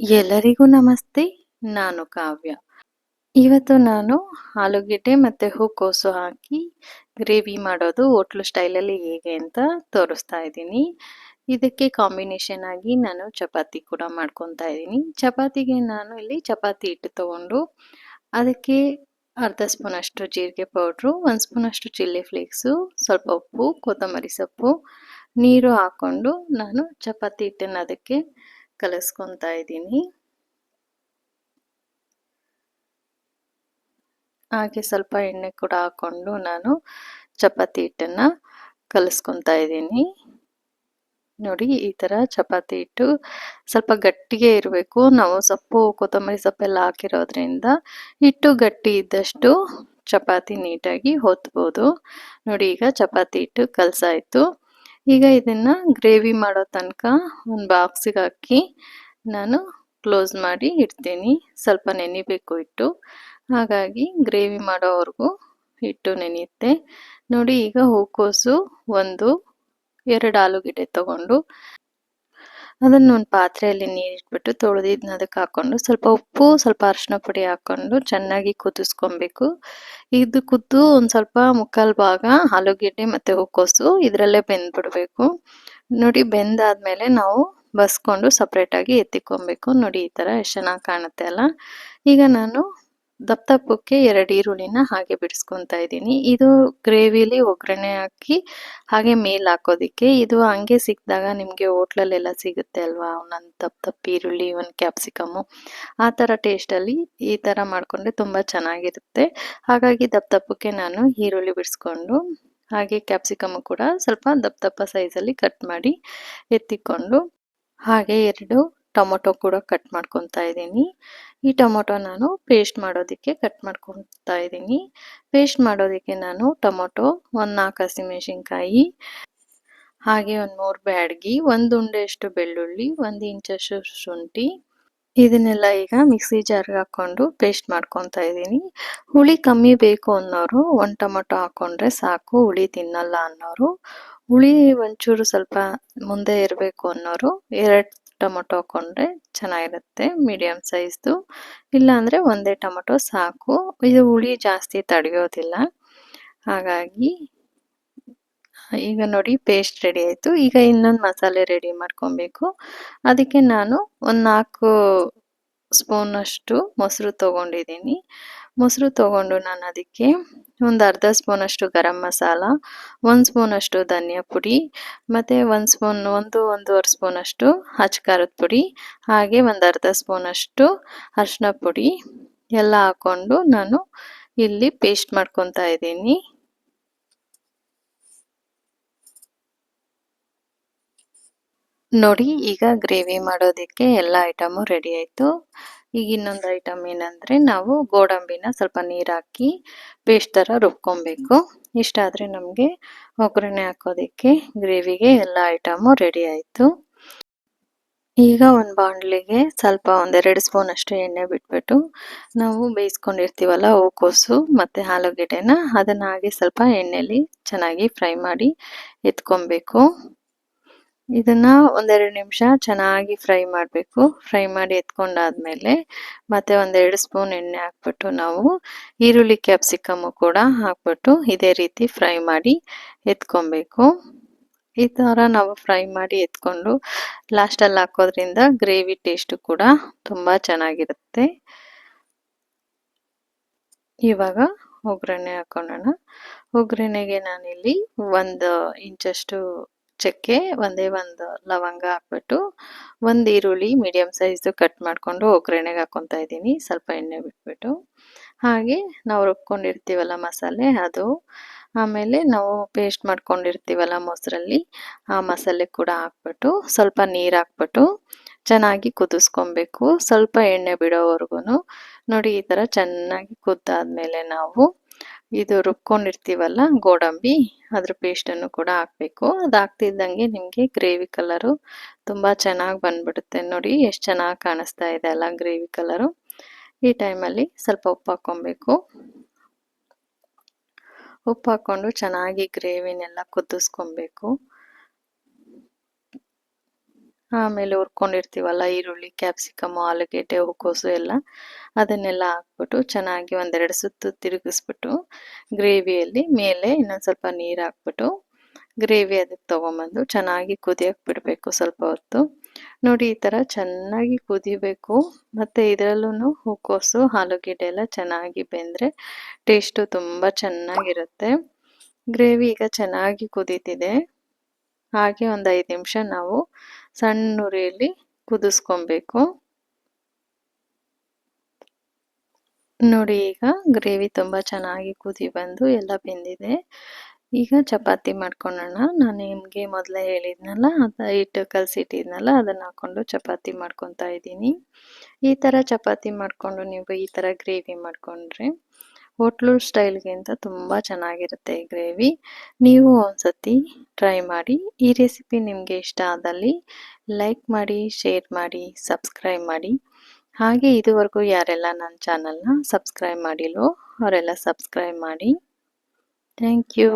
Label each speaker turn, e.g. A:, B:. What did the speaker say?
A: ಎಲ್ಲರಿಗೂ ನಮಸ್ತೆ. ನಾನು ಕಾವ್ಯ. ಇವತ್ತು ನಾನು ಆಲೂಗೆಡ್ಡೆ ಮತ್ತು ಹೂಕೋಸು ಹಾಕಿ ಗ್ರೇವಿ ಮಾಡೋದು ಹೋಟ್ಲು ಸ್ಟೈಲಲ್ಲಿ ಹೇಗೆ ಅಂತ ತೋರಿಸ್ತಾ ಇದ್ದೀನಿ. ಇದಕ್ಕೆ ಕಾಂಬಿನೇಷನ್ ಆಗಿ ನಾನು ಚಪಾತಿ ಕೂಡ ಮಾಡ್ಕೊತಾ ಇದ್ದೀನಿ. ಚಪಾತಿಗೆ ನಾನು ಇಲ್ಲಿ ಚಪಾತಿ ಹಿಟ್ಟು ತಗೊಂಡು ಅದಕ್ಕೆ ಅರ್ಧ ಸ್ಪೂನಷ್ಟು ಜೀರಿಗೆ ಪೌಡ್ರು, 1 ಸ್ಪೂನಷ್ಟು ಚಿಲ್ಲಿ ಫ್ಲೇಕ್ಸು, ಸ್ವಲ್ಪ ಉಪ್ಪು, ಕೊತ್ತಂಬರಿ ಸೊಪ್ಪು, ನೀರು ಹಾಕ್ಕೊಂಡು ನಾನು ಚಪಾತಿ ಹಿಟ್ಟನ್ನು ಅದಕ್ಕೆ ಕಲಿಸ್ಕೊತಾ ಇದ್ದೀನಿ. ಹಾಗೆ ಸ್ವಲ್ಪ ಎಣ್ಣೆ ಕೂಡ ಹಾಕ್ಕೊಂಡು ನಾನು ಚಪಾತಿ ಹಿಟ್ಟನ್ನು ಕಲಿಸ್ಕೊತಾ ಇದ್ದೀನಿ. ನೋಡಿ, ಈ ಥರ ಚಪಾತಿ ಹಿಟ್ಟು ಸ್ವಲ್ಪ ಗಟ್ಟಿಗೆ ಇರಬೇಕು. ನಾವು ಸೊಪ್ಪು, ಕೊತ್ತಂಬರಿ ಸೊಪ್ಪೆಲ್ಲ ಹಾಕಿರೋದ್ರಿಂದ ಹಿಟ್ಟು ಗಟ್ಟಿ ಇದ್ದಷ್ಟು ಚಪಾತಿ ನೀಟಾಗಿ ಒತ್ಬೋದು. ನೋಡಿ, ಈಗ ಚಪಾತಿ ಹಿಟ್ಟು ಕಲಸಾಯಿತು. ಈಗ ಇದನ್ನು ಗ್ರೇವಿ ಮಾಡೋ ತನಕ ಒಂದು ಬಾಕ್ಸಿಗೆ ಹಾಕಿ ನಾನು ಕ್ಲೋಸ್ ಮಾಡಿ ಇಡ್ತೀನಿ. ಸ್ವಲ್ಪ ನೆನಿಬೇಕು ಹಿಟ್ಟು, ಹಾಗಾಗಿ ಗ್ರೇವಿ ಮಾಡೋವರೆಗೂ ಹಿಟ್ಟು ನೆನೆಯುತ್ತೆ. ನೋಡಿ, ಈಗ ಹೂಕೋಸು 2 ಆಲೂಗೆಡ್ಡೆ ತಗೊಂಡು ಅದನ್ನು ಒಂದು ಪಾತ್ರೆಯಲ್ಲಿ ನೀರಿಟ್ಬಿಟ್ಟು ತೊಳೆದಿದ್ದನ್ನ ಅದಕ್ಕೆ ಹಾಕ್ಕೊಂಡು ಸ್ವಲ್ಪ ಉಪ್ಪು, ಸ್ವಲ್ಪ ಅರಿಶಿನ ಪುಡಿ ಹಾಕ್ಕೊಂಡು ಚೆನ್ನಾಗಿ ಕುದಿಸ್ಕೊಬೇಕು. ಇದು ಕುದ್ದು ಒಂದು ಸ್ವಲ್ಪ ಮುಕ್ಕಾಲು ಭಾಗ ಆಲೂಗೆಡ್ಡೆ ಮತ್ತು ಹೂಕೋಸು ಇದರಲ್ಲೇ ಬೆಂದ್ಬಿಡಬೇಕು. ನೋಡಿ, ಬೆಂದಾದ್ಮೇಲೆ ನಾವು ಬಸ್ಕೊಂಡು ಸಪ್ರೇಟಾಗಿ ಎತ್ತಿಕೊಬೇಕು. ನೋಡಿ, ಈ ಥರ ಎಷ್ಟು ಚೆನ್ನಾಗಿ ಕಾಣುತ್ತೆ ಅಲ್ಲ. ಈಗ ನಾನು ದಪ್ಪ ದಪ್ಪಕ್ಕೆ 2 ಈರುಳ್ಳಿನ ಹಾಗೆ ಬಿಡಿಸ್ಕೊತಾ ಇದ್ದೀನಿ. ಇದು ಗ್ರೇವಿಲಿ ಒಗ್ಗರಣೆ ಹಾಕಿ ಹಾಗೆ ಮೇಲೆ ಹಾಕೋದಕ್ಕೆ. ಇದು ಹಂಗೆ ಸಿಕ್ಕಿದಾಗ ನಿಮಗೆ ಹೋಟ್ಲಲ್ಲೆಲ್ಲ ಸಿಗುತ್ತೆ ಅಲ್ವಾ, ಒಂದೊಂದು ದಪ್ಪ ಈರುಳ್ಳಿ, ಒಂದು ಕ್ಯಾಪ್ಸಿಕಮ್ಮು, ಆ ಥರ ಟೇಸ್ಟಲ್ಲಿ ಈ ಥರ ಮಾಡಿಕೊಂಡ್ರೆ ತುಂಬ ಚೆನ್ನಾಗಿರುತ್ತೆ. ಹಾಗಾಗಿ ದಪ್ಪಕ್ಕೆ ನಾನು ಈರುಳ್ಳಿ ಬಿಡಿಸ್ಕೊಂಡು ಹಾಗೆ ಕ್ಯಾಪ್ಸಿಕಮ್ಮು ಕೂಡ ಸ್ವಲ್ಪ ದಪ್ಪ ಸೈಜಲ್ಲಿ ಕಟ್ ಮಾಡಿ ಎತ್ತಿಕೊಂಡು ಹಾಗೆ 2 ಟೊಮೊಟೊ ಕೂಡ ಕಟ್ ಮಾಡ್ಕೊತಾ ಇದ್ದೀನಿ. ಈ ಟೊಮೊಟೊ ನಾನು ಪೇಸ್ಟ್ ಮಾಡೋದಕ್ಕೆ ಕಟ್ ಮಾಡ್ಕೊತಾ ಇದ್ದೀನಿ. ಪೇಸ್ಟ್ ಮಾಡೋದಕ್ಕೆ ನಾನು ಟೊಮೊಟೊ, 4 ಹಸಿಮೆಣಸಿನ್ಕಾಯಿ, ಹಾಗೆ 3 ಬ್ಯಾಡಗಿ, 1 ಉಂಡೆಯಷ್ಟು ಬೆಳ್ಳುಳ್ಳಿ, 1 ಇಂಚಷ್ಟು ಶುಂಠಿ, ಇದನ್ನೆಲ್ಲ ಈಗ ಮಿಕ್ಸಿ ಜಾರ್ಗೆ ಹಾಕ್ಕೊಂಡು ಪೇಸ್ಟ್ ಮಾಡ್ಕೊತಾ ಇದ್ದೀನಿ. ಹುಳಿ ಕಮ್ಮಿ ಬೇಕು ಅನ್ನೋರು 1 ಟೊಮೊಟೊ ಹಾಕ್ಕೊಂಡ್ರೆ ಸಾಕು, ಹುಳಿ ತಿನ್ನಲ್ಲ ಅನ್ನೋರು, ಹುಳಿ ಒಂಚೂರು ಸ್ವಲ್ಪ ಮುಂದೆ ಇರಬೇಕು ಅನ್ನೋರು 2 ಟೊಮೊಟೊ ಹಾಕ್ಕೊಂಡ್ರೆ ಚೆನ್ನಾಗಿರುತ್ತೆ, ಮೀಡಿಯಮ್ ಸೈಜ್ದು. ಇಲ್ಲಾಂದರೆ 1 ಟೊಮೊಟೊ ಸಾಕು. ಇದು ಹುಳಿ ಜಾಸ್ತಿ ತಡೆಯೋದಿಲ್ಲ. ಹಾಗಾಗಿ ಈಗ ನೋಡಿ, ಪೇಸ್ಟ್ ರೆಡಿ ಆಯಿತು. ಈಗ ಇನ್ನೊಂದು ಮಸಾಲೆ ರೆಡಿ ಮಾಡ್ಕೊಬೇಕು. ಅದಕ್ಕೆ ನಾನು ಒಂದು 4 ಸ್ಪೂನಷ್ಟು ಮೊಸರು ತೊಗೊಂಡಿದ್ದೀನಿ. ಮೊಸರು ತೊಗೊಂಡು ನಾನು ಅದಕ್ಕೆ ಒಂದು ಅರ್ಧ ಸ್ಪೂನಷ್ಟು ಗರಂ ಮಸಾಲ, 1 ಸ್ಪೂನಷ್ಟು ಧನಿಯಾ ಪುಡಿ, ಮತ್ತು 1-1.5 ಸ್ಪೂನಷ್ಟು ಅಚ್ಚ ಖಾರದ ಪುಡಿ, ಹಾಗೆ ಒಂದು ಅರ್ಧ ಸ್ಪೂನಷ್ಟು ಅರಿಶಿನ ಪುಡಿ ಎಲ್ಲ ಹಾಕ್ಕೊಂಡು ನಾನು ಇಲ್ಲಿ ಪೇಸ್ಟ್ ಮಾಡ್ಕೊತಾ ಇದ್ದೀನಿ. ನೋಡಿ, ಈಗ ಗ್ರೇವಿ ಮಾಡೋದಕ್ಕೆ ಎಲ್ಲ ಐಟಮು ರೆಡಿ ಆಯಿತು. ಈಗ ಇನ್ನೊಂದು ಐಟಮ್ ಏನಂದರೆ, ನಾವು ಗೋಡಂಬಿನ ಸ್ವಲ್ಪ ನೀರು ಹಾಕಿ ಪೇಸ್ಟ್ ಥರ ರುಬ್ಕೊಬೇಕು. ಇಷ್ಟಾದರೆ ನಮಗೆ ಒಗ್ಗರಣೆ ಹಾಕೋದಕ್ಕೆ ಗ್ರೇವಿಗೆ ಎಲ್ಲ ಐಟಮು ರೆಡಿ ಆಯಿತು. ಈಗ ಒಂದು ಬಾಣಲಿಗೆ ಸ್ವಲ್ಪ 1-2 ಸ್ಪೂನಷ್ಟು ಎಣ್ಣೆ ಬಿಟ್ಬಿಟ್ಟು ನಾವು ಬೇಯಿಸ್ಕೊಂಡಿರ್ತೀವಲ್ಲ ಹೂಕೋಸು ಮತ್ತು ಆಲೂಗೆಡ್ಡೆನ, ಅದನ್ನು ಹಾಗೆ ಸ್ವಲ್ಪ ಎಣ್ಣೆಲಿ ಚೆನ್ನಾಗಿ ಫ್ರೈ ಮಾಡಿ ಎತ್ಕೊಬೇಕು. ಇದನ್ನು 1-2 ನಿಮಿಷ ಚೆನ್ನಾಗಿ ಫ್ರೈ ಮಾಡಬೇಕು. ಫ್ರೈ ಮಾಡಿ ಎತ್ಕೊಂಡಾದ್ಮೇಲೆ ಮತ್ತೆ 1-2 ಸ್ಪೂನ್ ಎಣ್ಣೆ ಹಾಕ್ಬಿಟ್ಟು ನಾವು ಈರುಳ್ಳಿ, ಕ್ಯಾಪ್ಸಿಕಮ್ಮು ಕೂಡ ಹಾಕ್ಬಿಟ್ಟು ಇದೇ ರೀತಿ ಫ್ರೈ ಮಾಡಿ ಎತ್ಕೊಬೇಕು. ಈ ಥರ ನಾವು ಫ್ರೈ ಮಾಡಿ ಎತ್ಕೊಂಡು ಲಾಸ್ಟಲ್ಲಿ ಹಾಕೋದ್ರಿಂದ ಗ್ರೇವಿ ಟೇಸ್ಟು ಕೂಡ ತುಂಬ ಚೆನ್ನಾಗಿರುತ್ತೆ. ಇವಾಗ ಒಗ್ಗರಣೆ ಹಾಕೊಳ್ಳೋಣ. ಒಗ್ಗರಣೆಗೆ ನಾನಿಲ್ಲಿ 1 ಇಂಚಷ್ಟು ಚಕ್ಕೆ, ಒಂದೇ 1 ಲವಂಗ ಹಾಕ್ಬಿಟ್ಟು 1 ಈರುಳ್ಳಿ ಮೀಡಿಯಮ್ ಸೈಜ್ದು ಕಟ್ ಮಾಡಿಕೊಂಡು ಒಗ್ಗರಣೆಗೆ ಹಾಕ್ಕೊತಾ ಇದ್ದೀನಿ. ಸ್ವಲ್ಪ ಎಣ್ಣೆ ಬಿಟ್ಬಿಟ್ಟು ಹಾಗೆ ನಾವು ರುಬ್ಕೊಂಡಿರ್ತೀವಲ್ಲ ಮಸಾಲೆ ಅದು, ಆಮೇಲೆ ನಾವು ಪೇಸ್ಟ್ ಮಾಡ್ಕೊಂಡಿರ್ತೀವಲ್ಲ ಮೊಸರಲ್ಲಿ, ಆ ಮಸಾಲೆ ಕೂಡ ಹಾಕ್ಬಿಟ್ಟು ಸ್ವಲ್ಪ ನೀರು ಹಾಕ್ಬಿಟ್ಟು ಚೆನ್ನಾಗಿ ಕುದಿಸ್ಕೊಬೇಕು, ಸ್ವಲ್ಪ ಎಣ್ಣೆ ಬಿಡೋವರೆಗೂ. ನೋಡಿ, ಈ ಥರ ಚೆನ್ನಾಗಿ ಕುದ್ದಾದ್ಮೇಲೆ ನಾವು ಇದು ರುಬ್ಕೊಂಡಿರ್ತೀವಲ್ಲ ಗೋಡಂಬಿ, ಅದ್ರ ಪೇಸ್ಟನ್ನು ಕೂಡ ಹಾಕಬೇಕು. ಅದು ಹಾಕ್ತಿದ್ದಂಗೆ ನಿಮಗೆ ಗ್ರೇವಿ ಕಲರು ತುಂಬ ಚೆನ್ನಾಗಿ ಬಂದ್ಬಿಡುತ್ತೆ. ನೋಡಿ, ಎಷ್ಟು ಚೆನ್ನಾಗಿ ಕಾಣಿಸ್ತಾ ಇದೆ ಅಲ್ಲ ಗ್ರೇವಿ ಕಲರು. ಈ ಟೈಮಲ್ಲಿ ಸ್ವಲ್ಪ ಉಪ್ಪು ಹಾಕ್ಕೊಬೇಕು. ಉಪ್ಪು ಹಾಕ್ಕೊಂಡು ಚೆನ್ನಾಗಿ ಗ್ರೇವಿನೆಲ್ಲ ಕುದಿಸ್ಕೊಬೇಕು. ಆಮೇಲೆ ಹುರ್ಕೊಂಡಿರ್ತೀವಲ್ಲ ಈರುಳ್ಳಿ, ಕ್ಯಾಪ್ಸಿಕಮ್, ಆಲೂಗೆಡ್ಡೆ, ಹೂಕೋಸು ಎಲ್ಲ ಅದನ್ನೆಲ್ಲ ಹಾಕ್ಬಿಟ್ಟು ಚೆನ್ನಾಗಿ ಒಂದೆರಡು ಸುತ್ತು ತಿರುಗಿಸ್ಬಿಟ್ಟು ಗ್ರೇವಿಯಲ್ಲಿ ಮೇಲೆ ಇನ್ನೊಂದು ಸ್ವಲ್ಪ ನೀರು ಹಾಕ್ಬಿಟ್ಟು ಗ್ರೇವಿ ಅದಕ್ಕೆ ತೊಗೊಂಬಂದು ಚೆನ್ನಾಗಿ ಕುದಿಯಕ್ಕೆ ಬಿಡಬೇಕು ಸ್ವಲ್ಪ ಹೊತ್ತು. ನೋಡಿ ಈ ಥರ ಚೆನ್ನಾಗಿ ಕುದಿಬೇಕು. ಮತ್ತು ಇದರಲ್ಲೂ ಹೂಕೋಸು, ಆಲೂಗೆಡ್ಡೆ ಎಲ್ಲ ಚೆನ್ನಾಗಿ ಬೆಂದರೆ ಟೇಸ್ಟು ತುಂಬ ಚೆನ್ನಾಗಿರುತ್ತೆ. ಗ್ರೇವಿ ಈಗ ಚೆನ್ನಾಗಿ ಕುದೀತಿದೆ. ಹಾಗೆ ಒಂದು 5 ನಿಮಿಷ ನಾವು ಸಣ್ಣ ಉರಿಯಲ್ಲಿ ಕುದಿಸ್ಕೊಬೇಕು. ನೋಡಿ ಈಗ ಗ್ರೇವಿ ತುಂಬ ಚೆನ್ನಾಗಿ ಕುದಿ ಬಂದು ಎಲ್ಲ ಬೆಂದಿದೆ. ಈಗ ಚಪಾತಿ ಮಾಡ್ಕೊಳ್ಳೋಣ. ನಾನು ನಿಮಗೆ ಮೊದಲೇ ಹೇಳಿದ್ನಲ್ಲ, ಅದು ಹಿಟ್ಟು ಕಲಸಿಟ್ಟಿದ್ನಲ್ಲ ಅದನ್ನು ಹಾಕ್ಕೊಂಡು ಚಪಾತಿ ಮಾಡ್ಕೊತಾ ಇದ್ದೀನಿ. ಈ ಥರ ಚಪಾತಿ ಮಾಡಿಕೊಂಡು ನೀವು ಈ ಥರ ಗ್ರೇವಿ ಮಾಡಿಕೊಂಡ್ರೆ ಹೋಟ್ಲು ಸ್ಟೈಲ್ಗಿಂತ ತುಂಬ ಚೆನ್ನಾಗಿರುತ್ತೆ ಈ ಗ್ರೇವಿ. ನೀವು ಒಂದ್ಸತಿ ಟ್ರೈ ಮಾಡಿ. ಈ ರೆಸಿಪಿ ನಿಮಗೆ ಇಷ್ಟ ಆದಲ್ಲಿ ಲೈಕ್ ಮಾಡಿ, ಶೇರ್ ಮಾಡಿ, ಸಬ್ಸ್ಕ್ರೈಬ್ ಮಾಡಿ. ಹಾಗೆ ಇದುವರೆಗೂ ಯಾರೆಲ್ಲ ನನ್ನ ಚಾನಲ್ನ ಸಬ್ಸ್ಕ್ರೈಬ್ ಮಾಡಿಲ್ವೋ ಅವರೆಲ್ಲ ಸಬ್ಸ್ಕ್ರೈಬ್ ಮಾಡಿ. Thank you.